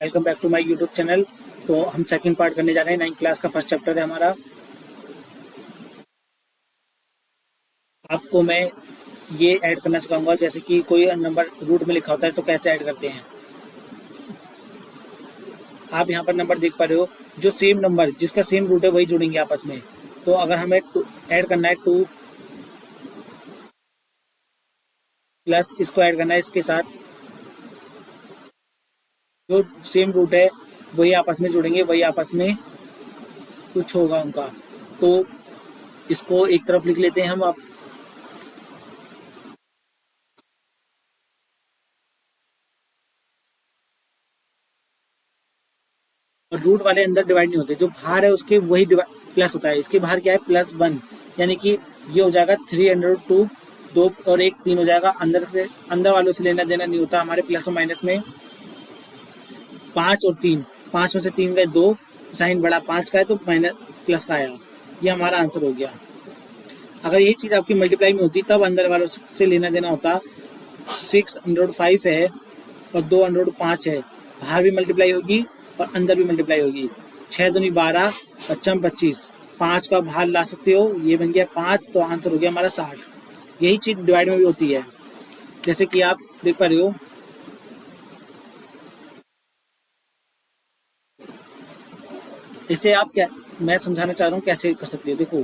Welcome back to my YouTube channel. तो हम second part करने जा रहे हैं। 9th क्लास का फर्स्ट चैप्टर है हमारा। आपको मैं ये ऐड करना सिखाऊंगा, जैसे कि कोई नंबर रूट में लिखा होता है तो कैसे ऐड करते हैं। आप यहाँ पर नंबर देख पा रहे हो, जो सेम नंबर जिसका सेम रूट है वही जुड़ेंगे आपस में। तो अगर हमें ऐड करना है 2 प्लस इसको ऐड करना है इसके साथ, जो सेम रूट है वही आपस में जुड़ेंगे, वही आपस में कुछ होगा उनका। तो इसको एक तरफ लिख लेते हैं हम। आप और रूट वाले अंदर डिवाइड नहीं होते, जो बाहर है उसके वही प्लस होता है। इसके बाहर क्या है, +1, यानी कि ये हो जाएगा 302। 2 और 1 3 हो जाएगा। अंदर वालों से लेना देना नहीं होता हमारे प्लस और माइनस में। 5 और 3, 5 में से 3 गए 2, साइन बड़ा 5 का है तो माइनस प्लस का आया। ये हमारा आंसर हो गया। अगर ये चीज़ आपकी मल्टीप्लाई में होती तब अंदर वालों से लेना देना होता। 605 है और 205 है, बाहर भी मल्टीप्लाई होगी और अंदर भी मल्टीप्लाई होगी। 6 दूनी 12, 55 25, 5 का बाहर ला सकते हो, ये बन गया 5, तो आंसर हो गया हमारा 60। यही चीज़ डिवाइड में भी होती है, जैसे कि आप देख पा रहे हो। इसे आप क्या, मैं समझाना चाह रहा हूँ कैसे कर सकते हो। देखो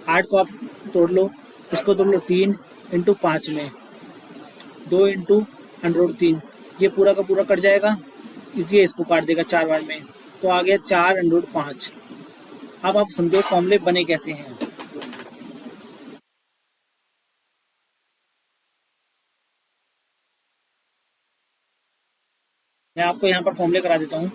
8 को आप तोड़ लो, इसको तोड़ लो 3 इंटू 5 में, 2 इंटू √3, ये पूरा का पूरा कट जाएगा। इसलिए इसको काट देगा 4 बार में, तो आ गया 4√5। अब आप समझो फॉर्मूले बने कैसे हैं। मैं आपको यहाँ पर फॉर्मूले करा देता हूँ।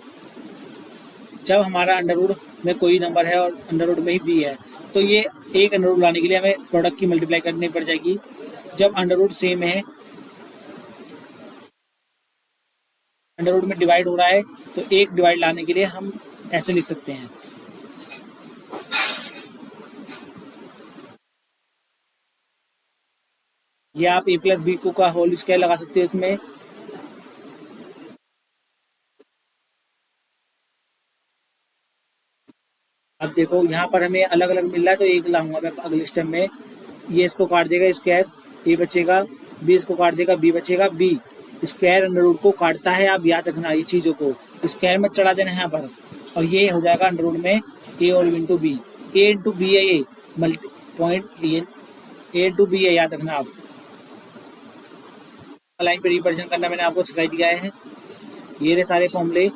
जब हमारा अंडर रूट में कोई नंबर है और अंडर रूट में ही बी है, तो ये एक अंडर रूट लाने के लिए हमें प्रोडक्ट की मल्टीप्लाई करनी पड़ जाएगी। जब अंडर रूट सेम है, अंडर रूट में डिवाइड हो रहा है, तो एक डिवाइड लाने के लिए हम ऐसे लिख सकते हैं। ये आप a प्लस बी को का होल स्क्वायर लगा सकते हो इसमें। अब देखो यहाँ पर हमें अलग अलग मिल रहा है, तो एक लाऊंगा मैं अगले स्टेप में। ये इसको काट देगा स्क्वायर, ए बचेगा, बी इसको काट देगा, बी बचेगा। बी स्क्वायर अंडर रूट को काटता है, आप याद रखना ये चीज़ों को, स्क्वायर में चढ़ा देना है यहाँ पर, और ये हो जाएगा अंडर रूट में ए और इंटू बी। ए इंटू बी है, ये मल्टी पॉइंट, ये ए इंटू बी है, याद रखना आप। लाइन पे रिप्रेजेंट करना मैंने आपको सिखाई दिया है। ये रहे सारे फॉर्मूले।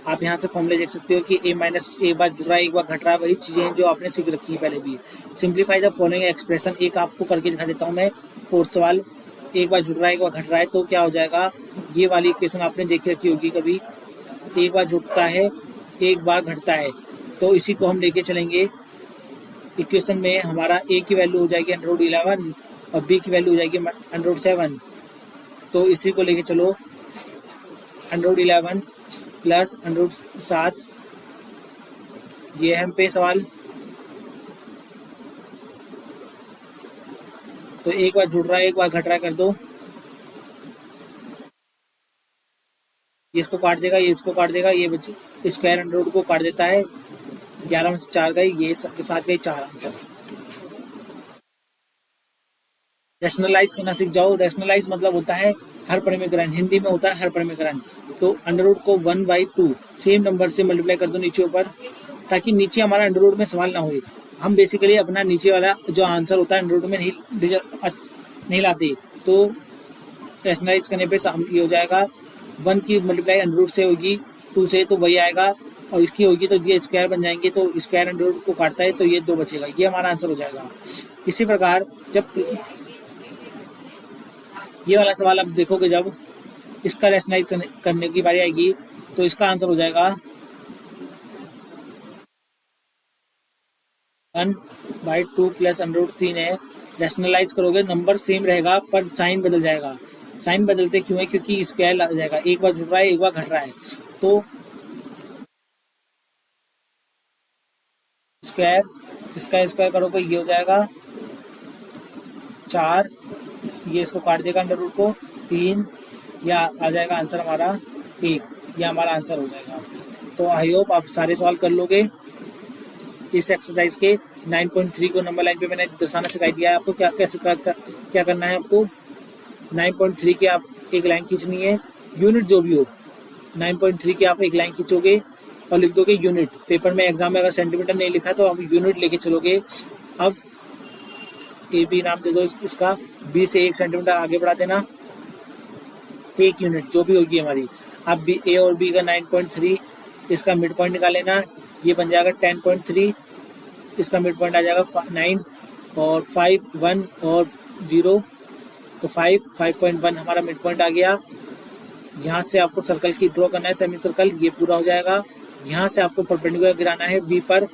आप यहाँ से फॉर्मूले देख सकते हो कि a माइनस एक बार जुड़ रहा है एक बार घट रहा है, वही चीज़ें जो आपने सीख रखी है पहले भी। सिंप्लीफाई द फॉलोइंग एक्सप्रेशन, एक आपको करके दिखा देता हूँ मैं। 4th सवाल, एक बार जुड़ रहा है एक बार घट रहा है, तो क्या हो जाएगा। ये वाली इक्वेशन आपने देखी रखी होगी कभी, एक बार जुड़ता है एक बार घटता है, तो इसी को हम लेके चलेंगे। इक्वेशन में हमारा a की वैल्यू हो जाएगी √11 और b की वैल्यू हो जाएगी √7, तो इसी को लेके चलो। √11 प्लस √7, ये है हम पे सवाल। तो एक बार जुड़ रहा है एक बार घट रहा है कर दो, ये इसको काट देगा, ये इसको काट देगा, ये बच्चे स्क्वायर अंडर रूट को काट देता है। 11 में से 4 गई, ये के साथ गई 4 आंसर। रैशनलाइज करना सीख जाओ। रैशनलाइज मतलब होता है हर परिमेयकरण, हिंदी में होता है हर परिमेयकरण। तो अंडर रूट को 1/2 सेम नंबर से मल्टीप्लाई कर दो नीचे ऊपर, ताकि नीचे हमारा अंडर रूट में सवाल ना हो। हम बेसिकली अपना नीचे वाला जो आंसर होता है अंडर रूट में नहीं लाते। तो रैशनलाइज करने पे ये हो जाएगा 1 की मल्टीप्लाई अंडर रूट से होगी 2 से, तो वही आएगा, और इसकी होगी तो ये स्क्वायर बन जाएंगे, तो स्क्वायर अंडर रूट को काटता है तो ये 2 बचेगा, ये हमारा आंसर हो जाएगा। इसी प्रकार जब ये वाला सवाल आप देखोगे, जब इसका रैशनलाइज करने की बारी आएगी, तो इसका आंसर हो जाएगा 1/2 प्लस अंडर रूट 3 है। रैशनलाइज करोगे नंबर सेम रहेगा पर साइन बदल जाएगा। साइन बदलते क्यों है, क्योंकि स्क्वायर आ जाएगा, एक बार जुड़ रहा है एक बार घट रहा है, तो स्क्वायर इसका स्क्वायर करोगे ये हो जाएगा 4, ये इसको काट देगा अंडर रूट को 3, या आ जाएगा आंसर हमारा 1। ये हमारा आंसर हो जाएगा। तो आई होप आप सारे सवाल कर लोगे इस एक्सरसाइज के। 9.3 को नंबर लाइन पे मैंने दर्शाना सिखाई दिया है आपको, क्या कैसे क्या करना है आपको। 9.3 की आप एक लाइन खींचनी है, यूनिट जो भी हो। 9.3 की आप एक लाइन खींचोगे और लिख दोगे यूनिट। पेपर में एग्जाम में अगर सेंटीमीटर नहीं लिखा तो आप यूनिट लेके चलोगे। अब ए बी नाम दे दो इसका, बी से 1 सेंटीमीटर आगे बढ़ा देना, 1 यूनिट जो भी होगी हमारी। अब बी ए और बी का 9.3, इसका मिड पॉइंट निकाल लेना, ये बन जाएगा 10.3, इसका मिड पॉइंट आ जाएगा 9 और 5 1 और 0, तो 5.1 हमारा मिड पॉइंट आ गया। यहाँ से आपको सर्कल की ड्रॉ करना है, सेमी सर्कल, ये पूरा हो जाएगा। यहाँ से आपको परपेंडिकुलर गिराना है बी पर।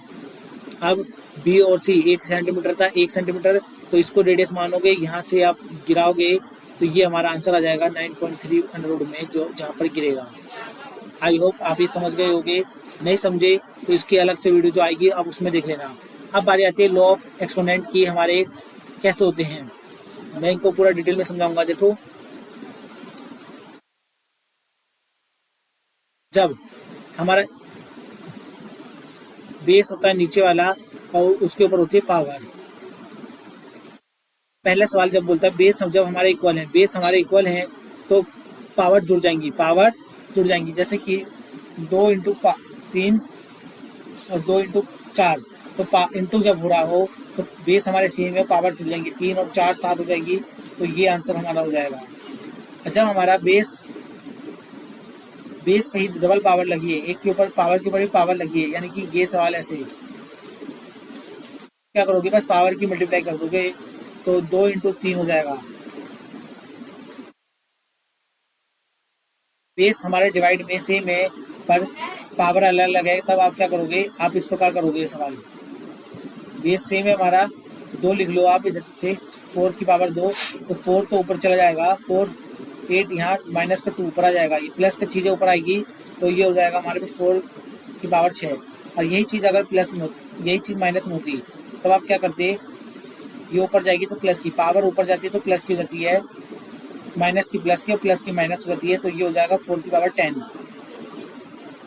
अब बी और सी 1 सेंटीमीटर था, 1 सेंटीमीटर, तो इसको रेडियस मानोगे, यहाँ से आप गिराओगे तो ये हमारा आंसर आ जाएगा 9.3 अंडर में, जो जहाँ पर गिरेगा। आई होप आप ये समझ गए होगे, नहीं समझे तो इसकी अलग से वीडियो जो आएगी आप उसमें देख लेना। अब बारी आती है लॉ ऑफ एक्सपोनेंट की, हमारे कैसे होते हैं, मैं इनको पूरा डिटेल में समझाऊंगा। देखो, जब हमारा बेस होता है नीचे वाला और उसके ऊपर होती है पावर। पहला सवाल जब बोलता है बेस जब हमारे इक्वल है, बेस हमारे इक्वल हैं तो पावर जुड़ जाएंगी, पावर जुड़ जाएंगी। जैसे कि 2 इंटू 3 और 2 इंटू 4, तो इंटू जब हो रहा हो तो बेस हमारे सेम है, पावर जुड़ जाएंगी, 3 और 4 7 हो जाएगी, तो ये आंसर हमारा हो जाएगा। अच्छा, हमारा बेस पे ही डबल पावर लगी है, एक के ऊपर पावर के ऊपर ही पावर लगी है, यानी कि ये सवाल ऐसे क्या करोगे, बस पावर की मल्टीप्लाई कर दोगे, तो 2 इंटू 3 हो जाएगा। बेस हमारे डिवाइड में सेम है पर पावर अलग अलग है, तब आप क्या करोगे, आप इस प्रकार करोगे सवाल। बेस सेम है हमारा, 2 लिख लो आप इधर से, 4 की पावर 2, तो 4 तो ऊपर चला जाएगा, 4 8 यहाँ माइनस का 2 ऊपर आ जाएगा, ये प्लस की चीज़ें ऊपर आएगी, तो ये हो जाएगा हमारे पे 4 की पावर 6। और यही चीज़ अगर प्लस में यही चीज़ माइनस में होती तब आप क्या करते, ये ऊपर जाएगी तो प्लस की पावर ऊपर जाती है तो प्लस की हो जाती है, माइनस की प्लस की और प्लस की माइनस हो जाती है, तो ये हो जाएगा 4 की पावर 10।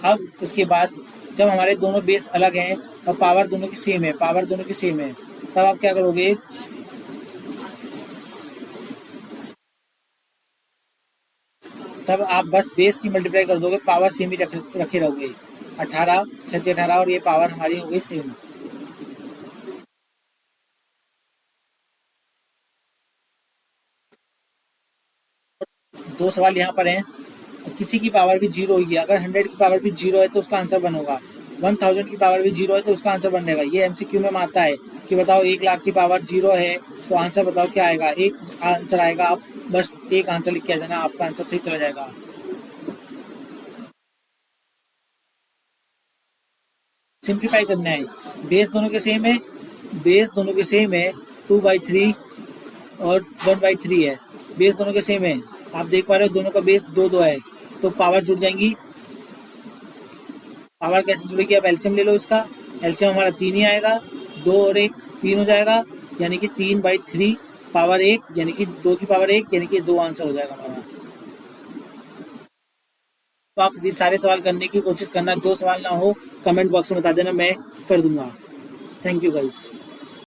अब उसके बाद जब हमारे दोनों बेस अलग हैं और पावर दोनों की सेम है, पावर दोनों की सेम है, तब आप क्या करोगे, तब आप बस बेस की मल्टीप्लाई कर दोगे, पावर सेम ही रखे रहोगे। 18 36 18 और ये पावर हमारी हो गई सेम। दो सवाल यहाँ पर हैं, किसी की पावर भी 0 होगी, अगर 100 की पावर भी 0 है तो उसका आंसर 1 होगा, 1000 की पावर भी 0 है तो उसका आंसर 1 रहेगा। ये MCQ में आता है कि बताओ 1 लाख की पावर 0 है तो आंसर बताओ क्या आएगा, एक आंसर आएगा, आप बस एक आंसर लिख के आ जाना, आपका आंसर सही चला जाएगा। सिंप्लीफाई करना है, बेस दोनों के सेम है, बेस दोनों के सेम है, 2/3 और 1/3 है, बेस दोनों के सेम है, आप देख पा रहे हो दोनों का बेस 2 है, तो पावर जुड़ जाएंगी। पावर कैसे जुड़ेगी, आप एलसीएम ले लो इसका, एलसीएम हमारा 3 ही आएगा, 2 और 1 3 हो जाएगा, यानी कि 3/3 पावर 1, यानी कि 2 की पावर 1, यानी कि 2 आंसर हो जाएगा हमारा। तो आप ये सारे सवाल करने की कोशिश करना, जो सवाल ना हो कमेंट बॉक्स में बता देना, मैं कर दूंगा। Thank you guys.